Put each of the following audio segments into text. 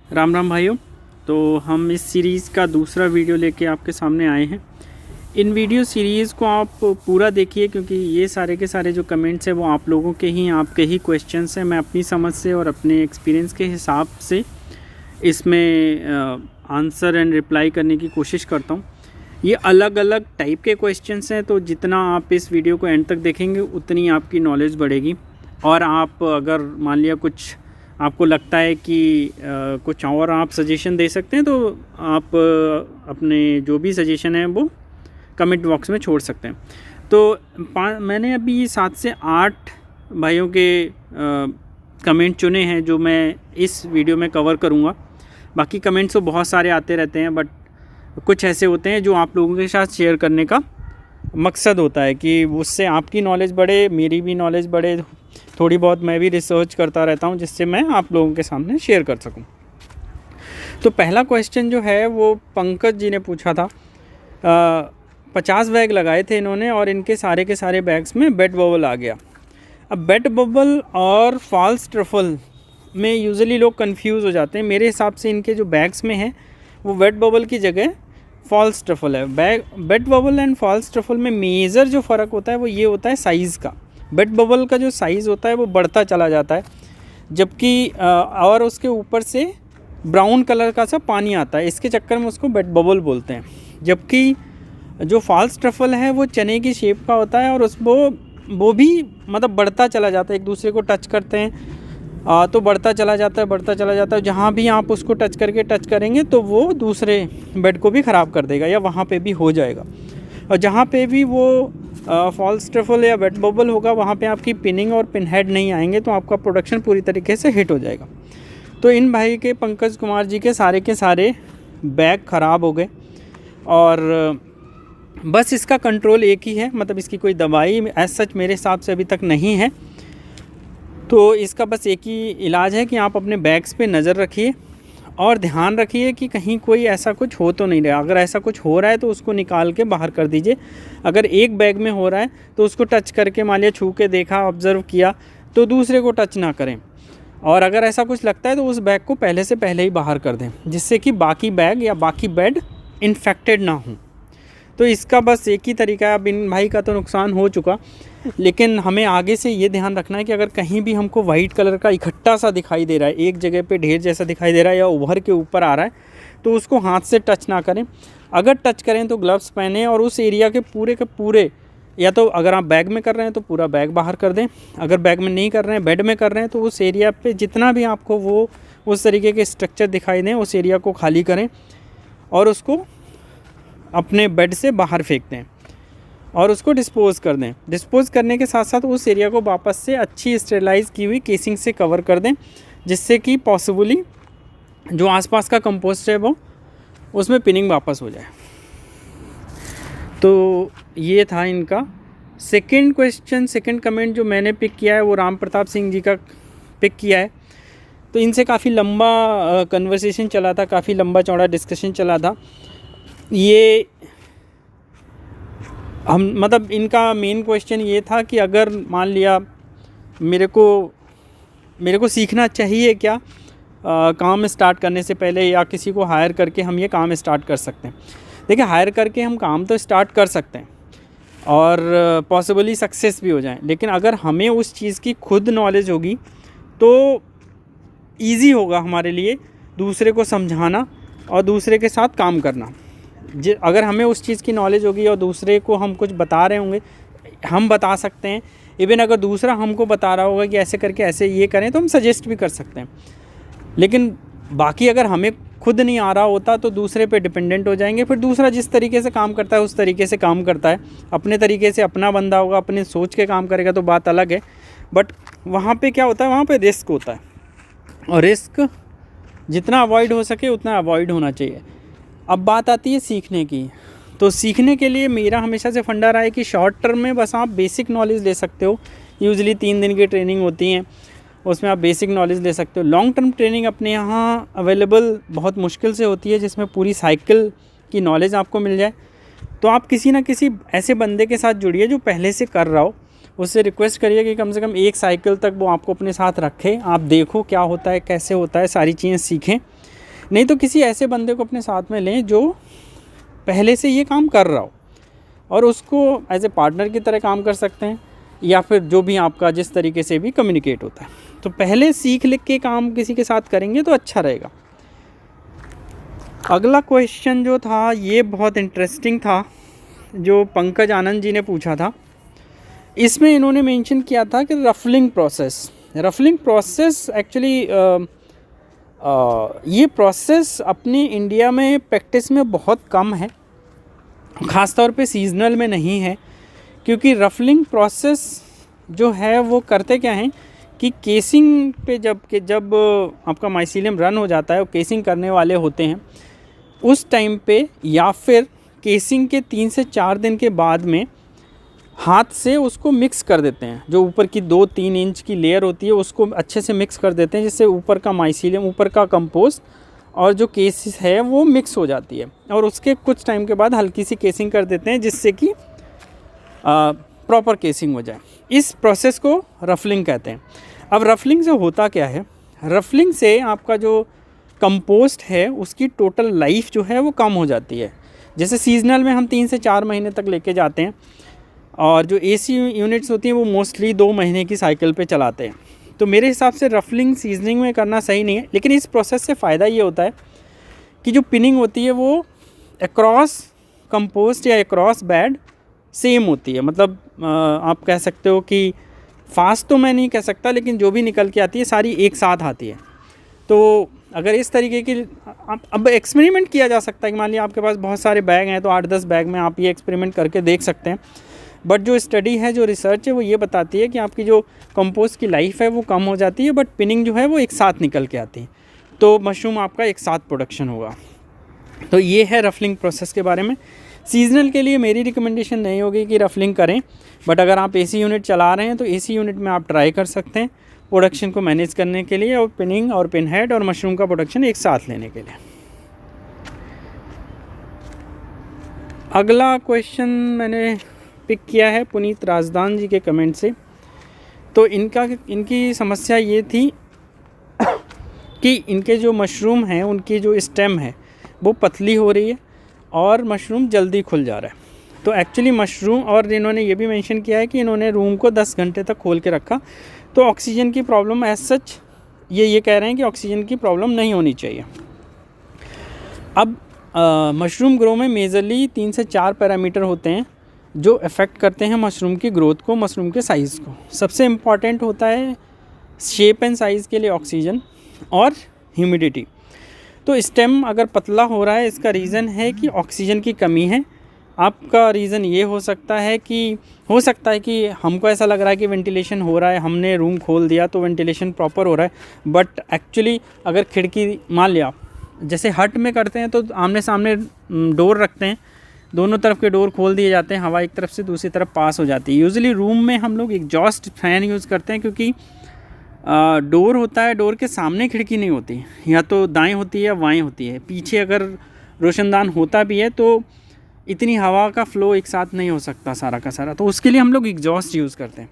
राम राम भाइयों। तो हम इस सीरीज़ का दूसरा वीडियो लेके आपके सामने आए हैं। इन वीडियो सीरीज़ को आप पूरा देखिए, क्योंकि ये सारे के सारे जो कमेंट्स हैं वो आप लोगों के ही, आपके ही क्वेश्चंस हैं। मैं अपनी समझ से और अपने एक्सपीरियंस के हिसाब से इसमें आंसर एंड रिप्लाई करने की कोशिश करता हूँ। ये अलग अलग टाइप के क्वेश्चंस हैं, तो जितना आप इस वीडियो को एंड तक देखेंगे उतनी आपकी नॉलेज बढ़ेगी। और आप अगर मान लिया कुछ आपको लगता है कि कुछ और आप सजेशन दे सकते हैं, तो आप अपने जो भी सजेशन है वो कमेंट बॉक्स में छोड़ सकते हैं। तो मैंने अभी 7 से 8 भाइयों के कमेंट चुने हैं जो मैं इस वीडियो में कवर करूँगा। बाकी कमेंट्स तो बहुत सारे आते रहते हैं, बट कुछ ऐसे होते हैं जो आप लोगों के साथ शेयर करने का मकसद होता है कि उससे आपकी नॉलेज बढ़े, मेरी भी नॉलेज बढ़े। थोड़ी बहुत मैं भी रिसर्च करता रहता हूँ जिससे मैं आप लोगों के सामने शेयर कर सकूँ। तो पहला क्वेश्चन जो है वो पंकज जी ने पूछा था। 50 बैग लगाए थे इन्होंने और इनके सारे के सारे बैग्स में बेड बबल आ गया। अब बेड बबल और फॉल्स ट्रफल में यूजुअली लोग कंफ्यूज हो जाते हैं। मेरे हिसाब से इनके जो बैग्स में है वो बेड बबल की जगह फॉल्स ट्रफल है। Bad bubble and false truffle में मेजर जो फ़र्क होता है वो ये होता है साइज़ का। बेड बबल का जो साइज़ होता है वो बढ़ता चला जाता है, जबकि और उसके ऊपर से ब्राउन कलर का सा पानी आता है। इसके चक्कर में उसको बेड बबल बोलते हैं। जबकि जो फॉल्स ट्रफल है वो चने की शेप का होता है और वो भी मतलब बढ़ता चला जाता है। एक दूसरे को टच करते हैं तो बढ़ता चला जाता है। जहाँ भी आप उसको टच करेंगे तो वो दूसरे बेड को भी ख़राब कर देगा या वहाँ पे भी हो जाएगा। और जहाँ पे भी वो फॉल्स ट्रफल या बेड बबल होगा वहाँ पे आपकी पिनिंग और पिन हेड नहीं आएंगे, तो आपका प्रोडक्शन पूरी तरीके से हिट हो जाएगा। तो इन भाई के पंकज कुमार जी के सारे बैग ख़राब हो गए और बस इसका कंट्रोल एक ही है, मतलब इसकी कोई दवाई एज सच मेरे हिसाब से अभी तक नहीं है। तो इसका बस एक ही इलाज है कि आप अपने बैग्स पे नज़र रखिए और ध्यान रखिए कि कहीं कोई ऐसा कुछ हो तो नहीं रहा। अगर ऐसा कुछ हो रहा है तो उसको निकाल के बाहर कर दीजिए। अगर एक बैग में हो रहा है तो उसको टच करके, मान लिया छू के देखा, ऑब्ज़र्व किया, तो दूसरे को टच ना करें। और अगर ऐसा कुछ लगता है तो उस बैग को पहले से पहले ही बाहर कर दें, जिससे कि बाकी बैग या बाकी बेड इन्फेक्टेड ना हो। तो इसका बस एक ही तरीका है। अब इन भाई का तो नुकसान हो चुका, लेकिन हमें आगे से ये ध्यान रखना है कि अगर कहीं भी हमको वाइट कलर का इकट्ठा सा दिखाई दे रहा है, एक जगह पे ढेर जैसा दिखाई दे रहा है या उभर के ऊपर आ रहा है, तो उसको हाथ से टच ना करें। अगर टच करें तो ग्लव्स पहने और उस एरिया के पूरे, या तो अगर आप बैग में कर रहे हैं तो पूरा बैग बाहर कर दें। अगर बैग में नहीं कर रहे हैं, बेड में कर रहे हैं, तो उस एरिया पे जितना भी आपको वो उस तरीके के स्ट्रक्चर दिखाई दें उस एरिया को खाली करें और उसको अपने बेड से बाहर फेंक दें और उसको डिस्पोज़ कर दें। डिस्पोज़ करने के साथ साथ उस एरिया को वापस से अच्छी स्टेरिलाइज़ की हुई केसिंग से कवर कर दें, जिससे कि पॉसिबली जो आसपास का कंपोस्ट है वो उसमें पिनिंग वापस हो जाए। तो ये था इनका सेकंड कमेंट जो मैंने पिक किया है वो राम प्रताप सिंह जी का पिक किया है। तो इनसे काफ़ी लंबा कन्वर्सेशन चला था, काफ़ी लंबा चौड़ा डिस्कशन चला था। ये हम मतलब इनका मेन क्वेश्चन ये था कि अगर मान लिया मेरे को सीखना चाहिए क्या काम स्टार्ट करने से पहले, या किसी को हायर करके हम ये काम स्टार्ट कर सकते हैं। देखिए, हायर करके हम काम तो स्टार्ट कर सकते हैं और पॉसिबली सक्सेस भी हो जाएं, लेकिन अगर हमें उस चीज़ की खुद नॉलेज होगी तो ईज़ी होगा हमारे लिए दूसरे को समझाना और दूसरे के साथ काम करना। अगर हमें उस चीज़ की नॉलेज होगी और दूसरे को हम कुछ बता रहे होंगे, हम बता सकते हैं। इवन अगर दूसरा हमको बता रहा होगा कि ऐसे करके ऐसे ये करें, तो हम सजेस्ट भी कर सकते हैं। लेकिन बाकी अगर हमें खुद नहीं आ रहा होता तो दूसरे पे डिपेंडेंट हो जाएंगे। फिर दूसरा जिस तरीके से काम करता है उस तरीके से काम करता है, अपने तरीके से अपना बंदा होगा, अपने सोच के काम करेगा तो बात अलग है। बट वहाँ पे क्या होता है, वहाँ पे रिस्क होता है और रिस्क जितना अवॉइड हो सके उतना अवॉइड होना चाहिए। अब बात आती है सीखने की। तो सीखने के लिए मेरा हमेशा से फंडा रहा है कि शॉर्ट टर्म में बस आप बेसिक नॉलेज ले सकते हो। यूजुअली 3 दिन की ट्रेनिंग होती हैं, उसमें आप बेसिक नॉलेज ले सकते हो। लॉन्ग टर्म ट्रेनिंग अपने यहाँ अवेलेबल बहुत मुश्किल से होती है, जिसमें पूरी साइकिल की नॉलेज आपको मिल जाए। तो आप किसी ना किसी ऐसे बंदे के साथ जुड़िए जो पहले से कर रहा हो, उससे रिक्वेस्ट करिए कि कम से कम 1 साइकिल तक वो आपको अपने साथ रखे। आप देखो क्या होता है, कैसे होता है, सारी चीज़ें सीखें। नहीं तो किसी ऐसे बंदे को अपने साथ में लें जो पहले से ये काम कर रहा हो और उसको एज ए पार्टनर की तरह काम कर सकते हैं, या फिर जो भी आपका जिस तरीके से भी कम्युनिकेट होता है। तो पहले सीख लिख के काम किसी के साथ करेंगे तो अच्छा रहेगा। अगला क्वेश्चन जो था ये बहुत इंटरेस्टिंग था, जो पंकज आनंद जी ने पूछा था। इसमें इन्होंने मेंशन किया था कि रफलिंग प्रोसेस एक्चुअली ये प्रोसेस अपनी इंडिया में प्रैक्टिस में बहुत कम है, ख़ास तौर पे सीजनल में नहीं है। क्योंकि रफलिंग प्रोसेस जो है वो करते क्या हैं कि केसिंग पे जब आपका माइसीलियम रन हो जाता है, वो केसिंग करने वाले होते हैं उस टाइम पे, या फिर केसिंग के 3 से 4 दिन के बाद में हाथ से उसको मिक्स कर देते हैं। जो ऊपर की 2-3 इंच की लेयर होती है उसको अच्छे से मिक्स कर देते हैं, जिससे ऊपर का माइसीलियम, ऊपर का कंपोस्ट और जो केस है वो मिक्स हो जाती है। और उसके कुछ टाइम के बाद हल्की सी केसिंग कर देते हैं, जिससे कि प्रॉपर केसिंग हो जाए। इस प्रोसेस को रफलिंग कहते हैं। अब रफलिंग से होता क्या है, रफलिंग से आपका जो कंपोस्ट है उसकी टोटल लाइफ जो है वो कम हो जाती है। जैसे सीजनल में हम 3 से 4 महीने तक लेके जाते हैं, और जो एसी यूनिट्स होती हैं वो मोस्टली 2 महीने की साइकिल पे चलाते हैं। तो मेरे हिसाब से रफलिंग सीजनिंग में करना सही नहीं है। लेकिन इस प्रोसेस से फ़ायदा ये होता है कि जो पिनिंग होती है वो अक्रॉस कंपोस्ट या अक्रॉस बेड सेम होती है। मतलब आप कह सकते हो कि फास्ट तो मैं नहीं कह सकता, लेकिन जो भी निकल के आती है सारी एक साथ आती है। तो अगर इस तरीके की अब एक्सपेरिमेंट किया जा सकता है कि मान लिया आपके पास बहुत सारे बैग हैं तो 8-10 बैग में आप ये एक्सपेरिमेंट करके देख सकते हैं। बट जो स्टडी है, जो रिसर्च है, वो ये बताती है कि आपकी जो कंपोस्ट की लाइफ है वो कम हो जाती है, बट पिनिंग जो है वो एक साथ निकल के आती है। तो मशरूम आपका एक साथ प्रोडक्शन होगा। तो ये है रफलिंग प्रोसेस के बारे में। सीजनल के लिए मेरी रिकमेंडेशन नहीं होगी कि रफलिंग करें, बट अगर आप एसी यूनिट चला रहे हैं तो एसी यूनिट में आप ट्राई कर सकते हैं प्रोडक्शन को मैनेज करने के लिए, और पिनिंग और पिन हेड और मशरूम का प्रोडक्शन एक साथ लेने के लिए। अगला क्वेश्चन मैंने पिक किया है पुनीत राजदान जी के कमेंट से। तो इनकी समस्या ये थी कि इनके जो मशरूम हैं उनकी जो स्टेम है वो पतली हो रही है और मशरूम जल्दी खुल जा रहा है। तो एक्चुअली मशरूम, और इन्होंने ये भी मेंशन किया है कि इन्होंने रूम को 10 घंटे तक खोल के रखा, तो ऑक्सीजन की प्रॉब्लम एज सच ये कह रहे हैं कि ऑक्सीजन की प्रॉब्लम नहीं होनी चाहिए। अब मशरूम ग्रो में मेजरली 3 से 4 पैरामीटर होते हैं जो अफेक्ट करते हैं मशरूम की ग्रोथ को, मशरूम के साइज़ को। सबसे इम्पॉर्टेंट होता है शेप एंड साइज़ के लिए ऑक्सीजन और ह्यूमिडिटी। तो स्टेम अगर पतला हो रहा है, इसका रीज़न है कि ऑक्सीजन की कमी है। आपका रीज़न ये हो सकता है कि हमको ऐसा लग रहा है कि वेंटिलेशन हो रहा है, हमने रूम खोल दिया तो वेंटिलेशन प्रॉपर हो रहा है, बट एक्चुअली अगर खिड़की मान लिया जैसे हट में करते हैं तो आमने सामने डोर रखते हैं, दोनों तरफ के डोर खोल दिए जाते हैं, हवा एक तरफ से दूसरी तरफ पास हो जाती है। यूजुअली रूम में हम लोग एग्जॉस्ट फैन यूज़ करते हैं, क्योंकि डोर होता है, डोर के सामने खिड़की नहीं होती, या तो दाएं होती है या बाएं होती है। पीछे अगर रोशनदान होता भी है तो इतनी हवा का फ़्लो एक साथ नहीं हो सकता सारा का सारा, तो उसके लिए हम लोग एग्जॉस्ट यूज़ करते हैं।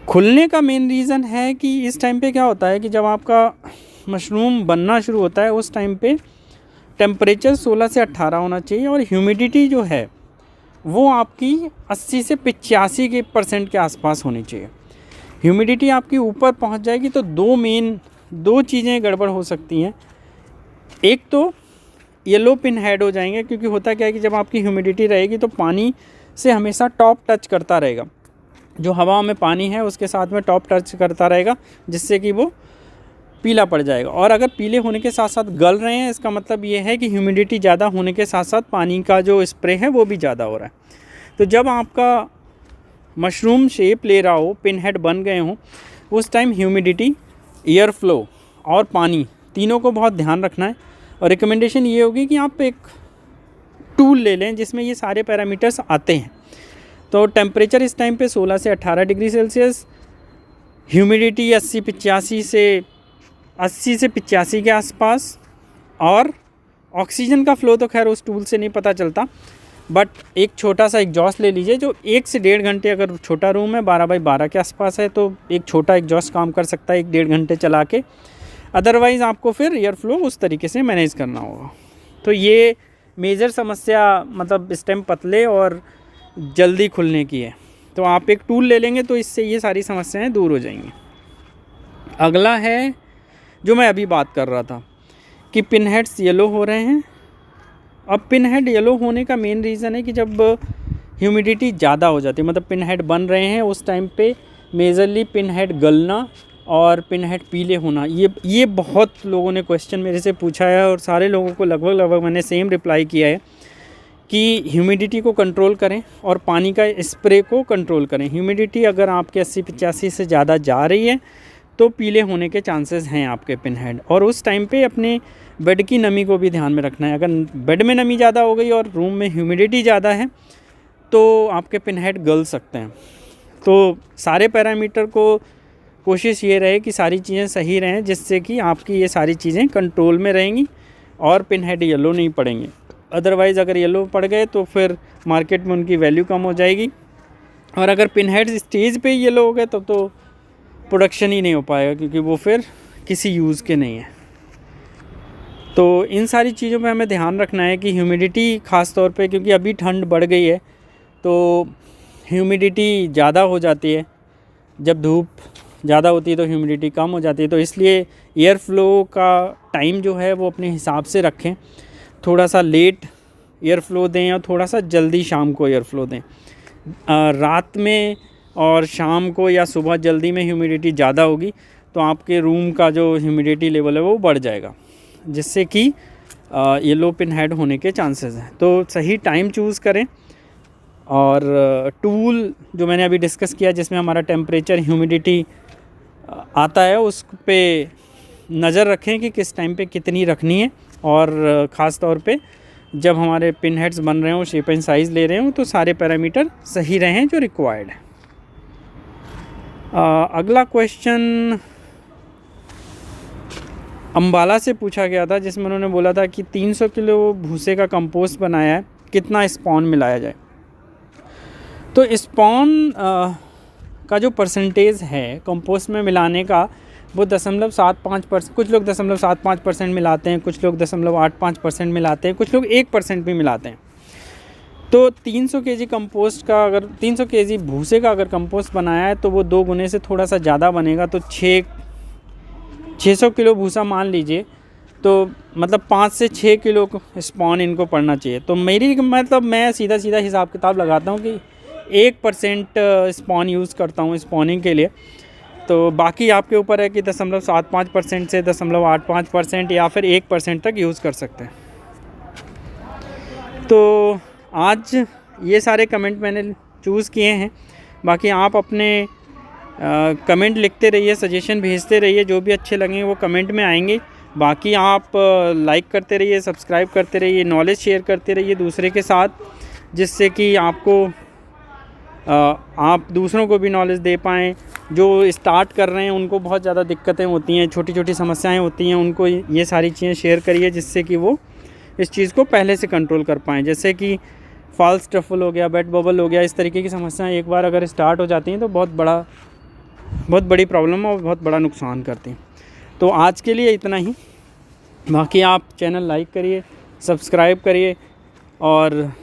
खुलने का मेन रीज़न है कि इस टाइम पे क्या होता है कि जब आपका मशरूम बनना शुरू होता है उस टाइम पे टेम्परेचर 16 से 18 होना चाहिए, और ह्यूमिडिटी जो है वो आपकी 80 से 85% के आसपास होनी चाहिए। ह्यूमिडिटी आपकी ऊपर पहुंच जाएगी तो दो चीज़ें गड़बड़ हो सकती हैं। एक तो येलो पिन हेड हो जाएंगे, क्योंकि होता क्या है कि जब आपकी ह्यूमिडिटी रहेगी तो पानी से हमेशा टॉप टच करता रहेगा, जो हवा में पानी है उसके साथ में टॉप टच करता रहेगा, जिससे कि वो पीला पड़ जाएगा। और अगर पीले होने के साथ साथ गल रहे हैं, इसका मतलब ये है कि ह्यूमिडिटी ज़्यादा होने के साथ साथ पानी का जो स्प्रे है वो भी ज़्यादा हो रहा है। तो जब आपका मशरूम शेप ले रहा हो, पिन हेड बन गए हों, उस टाइम ह्यूमिडिटी, एयर फ्लो और पानी तीनों को बहुत ध्यान रखना है। और रिकमेंडेशन ये होगी कि आप एक टूल ले लें जिसमें ये सारे पैरामीटर्स आते हैं। तो टेम्परेचर इस टाइम पे 16 से 18 डिग्री सेल्सियस, ह्यूमिडिटी 80 से 85 के आसपास, और ऑक्सीजन का फ़्लो तो खैर उस टूल से नहीं पता चलता, बट एक छोटा सा एग्जॉस्ट ले लीजिए जो 1 से 1.5 घंटे, अगर छोटा रूम है 12 बाई 12 के आसपास है तो एक छोटा एग्जॉस्ट काम कर सकता है 1-1.5 घंटे चला के। अदरवाइज़ आपको फिर एयर फ्लो उस तरीके से मैनेज करना होगा। तो ये मेजर समस्या मतलब स्टेम पतले और जल्दी खुलने की है। तो आप एक टूल ले लेंगे तो इससे ये सारी समस्याएं दूर हो जाएंगी। अगला है जो मैं अभी बात कर रहा था कि पिन हेड्स येलो हो रहे हैं। अब पिन हेड येलो होने का मेन रीज़न है कि जब ह्यूमिडिटी ज़्यादा हो जाती है, मतलब पिन हेड बन रहे हैं उस टाइम पे मेजरली पिन हेड गलना और पिन हेड पीले होना, ये बहुत लोगों ने क्वेश्चन मेरे से पूछा है और सारे लोगों को लगभग मैंने सेम रिप्लाई किया है कि ह्यूमिडिटी को कंट्रोल करें और पानी का स्प्रे को कंट्रोल करें। ह्यूमिडिटी अगर आपके 80-85 से ज़्यादा जा रही है तो पीले होने के चांसेस हैं आपके पिन हेड। और उस टाइम पे अपने बेड की नमी को भी ध्यान में रखना है। अगर बेड में नमी ज़्यादा हो गई और रूम में ह्यूमिडिटी ज़्यादा है तो आपके पिन हेड गल सकते हैं। तो सारे पैरामीटर को कोशिश ये रहे कि सारी चीज़ें सही रहें, जिससे कि आपकी ये सारी चीज़ें कंट्रोल में रहेंगी और पिन हेड येलो नहीं पड़ेंगे। अदरवाइज़ अगर येलो पड़ गए तो फिर मार्केट में उनकी वैल्यू कम हो जाएगी, और अगर पिन हेड स्टेज पे येलो हो गए तो प्रोडक्शन ही नहीं हो पाएगा, क्योंकि वो फिर किसी यूज़ के नहीं है। तो इन सारी चीज़ों पे हमें ध्यान रखना है कि ह्यूमिडिटी ख़ास तौर पे, क्योंकि अभी ठंड बढ़ गई है तो ह्यूमिडिटी ज़्यादा हो जाती है। जब धूप ज़्यादा होती है तो ह्यूमिडिटी कम हो जाती है। तो इसलिए एयर फ्लो का टाइम जो है वो अपने हिसाब से रखें। थोड़ा सा लेट एयर फ्लो दें और थोड़ा सा जल्दी शाम को एयर फ्लो दें। रात में और शाम को या सुबह जल्दी में ह्यूमिडिटी ज़्यादा होगी तो आपके रूम का जो ह्यूमिडिटी लेवल है वो बढ़ जाएगा, जिससे कि येलो पिन हेड होने के चांसेस हैं। तो सही टाइम चूज़ करें, और टूल जो मैंने अभी डिस्कस किया जिसमें हमारा टेम्परेचर ह्यूमिडिटी आता है उस पे नज़र रखें कि किस टाइम पे कितनी रखनी है। और ख़ास तौर पे जब हमारे पिन हेड्स बन रहे हों, शेप एंड साइज़ ले रहे हों, तो सारे पैरामीटर सही रहें जो रिक्वायर्ड है। अगला क्वेश्चन अम्बाला से पूछा गया था, जिसमें उन्होंने बोला था कि 300 किलो भूसे का कंपोस्ट बनाया है, कितना स्पॉन मिलाया जाए। तो स्पॉन का जो परसेंटेज है कंपोस्ट में मिलाने का वो 0.75%, कुछ लोग 0.75% मिलाते हैं, कुछ लोग 0.85% मिलाते हैं, कुछ लोग 1% भी मिलाते हैं। तो 300 केजी कंपोस्ट का, अगर 300 केजी भूसे का अगर कंपोस्ट बनाया है तो वो 2 गुने से थोड़ा सा ज़्यादा बनेगा। तो 600 किलो भूसा मान लीजिए, तो मतलब 5 से 6 किलो स्पॉन इनको पड़ना चाहिए। तो मेरी मतलब मैं सीधा हिसाब किताब लगाता हूँ कि 1% स्पॉन यूज़ करता हूँ स्पॉनिंग के लिए। तो बाकी आपके ऊपर है कि 0.75% से 0.85% या फिर 1% तक यूज़ कर सकते हैं। तो आज ये सारे कमेंट मैंने चूज़ किए हैं। बाकी आप अपने कमेंट लिखते रहिए, सजेशन भेजते रहिए, जो भी अच्छे लगेंगे वो कमेंट में आएंगे। बाकी आप लाइक करते रहिए, सब्सक्राइब करते रहिए, नॉलेज शेयर करते रहिए दूसरे के साथ, जिससे कि आपको आप दूसरों को भी नॉलेज दे पाएँ। जो स्टार्ट कर रहे हैं उनको बहुत ज़्यादा दिक्कतें होती हैं, छोटी छोटी समस्याएं होती हैं, उनको ये सारी चीज़ें शेयर करिए, जिससे कि वो इस चीज़ को पहले से कंट्रोल कर पाएँ। जैसे कि फॉल्स ट्रफल हो गया, बेड बबल हो गया, इस तरीके की समस्याएं एक बार अगर स्टार्ट हो जाती हैं तो बहुत बड़ी प्रॉब्लम और बहुत बड़ा नुकसान करती हैं। तो आज के लिए इतना ही। बाकी आप चैनल लाइक करिए, सब्सक्राइब करिए और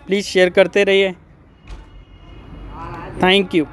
प्लीज़ शेयर करते रहिए। Thank you.